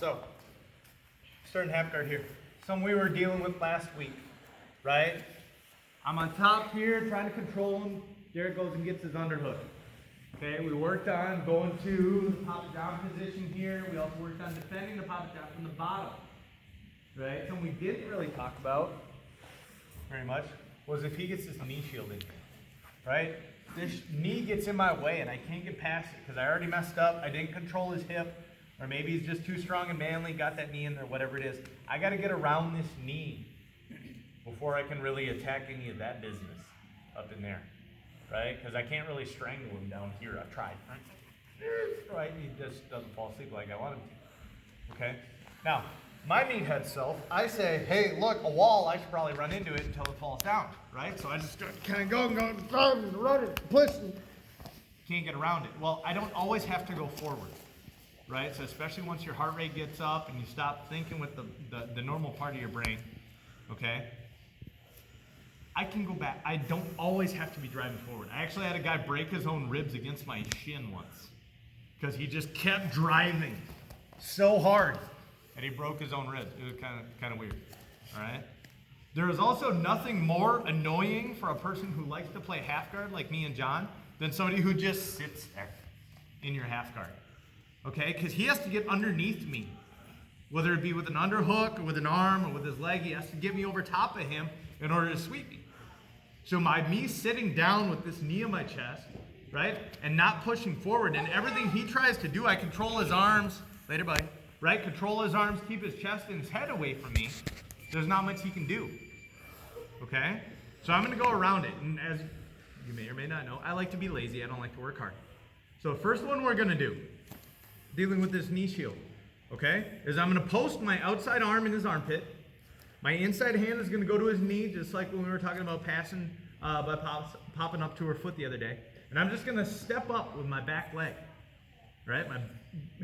So, starting half guard here. Something we were dealing with last week, right? I'm on top here trying to control him. Derek goes and gets his underhook. Okay, we worked on going to the pop it down position here. We also worked on defending the pop it down from the bottom. Right? Something we didn't really talk about very much was if he gets his knee shield in. Right? This knee gets in my way and I can't get past it because I already messed up. I didn't control his hip. Or maybe he's just too strong and manly, got that knee in there, whatever it is. I got to get around this knee before I can really attack any of that business up in there. Right? Because I can't really strangle him down here. I've tried. Right? He just doesn't fall asleep like I want him to. Okay? Now, my meathead self, I say, hey, look, a wall, I should probably run into it until it falls down. Right? So I just start kind of going, running, pushing. Can't get around it. Well, I don't always have to go forward. Right? So especially once your heart rate gets up and you stop thinking with the normal part of your brain. Okay? I can go back. I don't always have to be driving forward. I actually had a guy break his own ribs against my shin once because he just kept driving so hard and he broke his own ribs. It was kind of weird. All right. There is also nothing more annoying for a person who likes to play half guard like me and John than somebody who just sits there in your half guard. Okay, because he has to get underneath me, whether it be with an underhook or with an arm or with his leg. He has to get me over top of him in order to sweep me. So me sitting down with this knee on my chest, right, and not pushing forward, and everything he tries to do, I control his arms, later buddy, right, control his arms, keep his chest and his head away from me. There's not much he can do, okay? So I'm going to go around it, and as you may or may not know, I like to be lazy. I don't like to work hard. So first one we're going to do, dealing with this knee shield, okay, is I'm going to post my outside arm in his armpit. My inside hand is going to go to his knee, just like when we were talking about passing by popping up to her foot the other day. And I'm just going to step up with my back leg. Right? My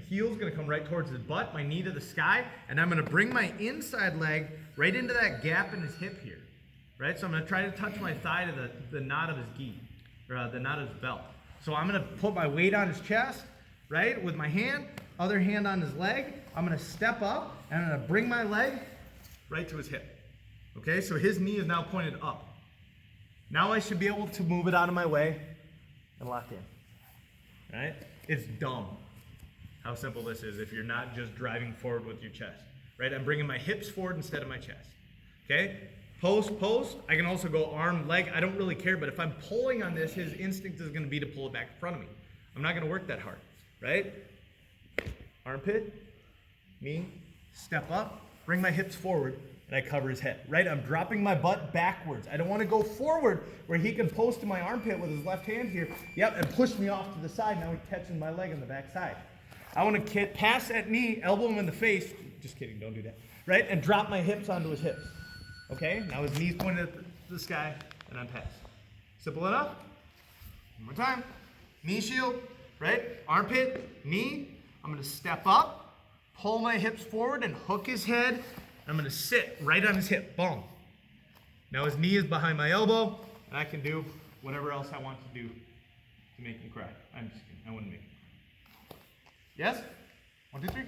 heel's going to come right towards his butt, my knee to the sky, and I'm going to bring my inside leg right into that gap in his hip here. Right? So I'm going to try to touch my thigh to the knot of his gi, or the knot of his belt. So I'm going to put my weight on his chest, right, with my hand, other hand on his leg. I'm going to step up, and I'm going to bring my leg right to his hip. Okay, so his knee is now pointed up. Now I should be able to move it out of my way and lock in. Right? It's dumb how simple this is if you're not just driving forward with your chest. Right? I'm bringing my hips forward instead of my chest. Okay? Post. I can also go arm, leg. I don't really care, but if I'm pulling on this, his instinct is going to be to pull it back in front of me. I'm not going to work that hard. Right? Armpit, knee, step up. Bring my hips forward, and I cover his head, right? I'm dropping my butt backwards. I don't want to go forward where he can post to my armpit with his left hand here, and push me off to the side. Now he's catching my leg on the back side. I want to pass that knee, elbow him in the face. Just kidding, don't do that. Right? And drop my hips onto his hips. Okay? Now his knee's pointed at the sky, and I'm passed. Simple enough? One more time. Knee shield, right? Armpit, knee. I'm going to step up. Pull my hips forward and hook his head. I'm going to sit right on his hip. Boom. Now his knee is behind my elbow, and I can do whatever else I want to do to make him cry. I'm just kidding. I wouldn't make him cry. Yes? 1, 2, 3.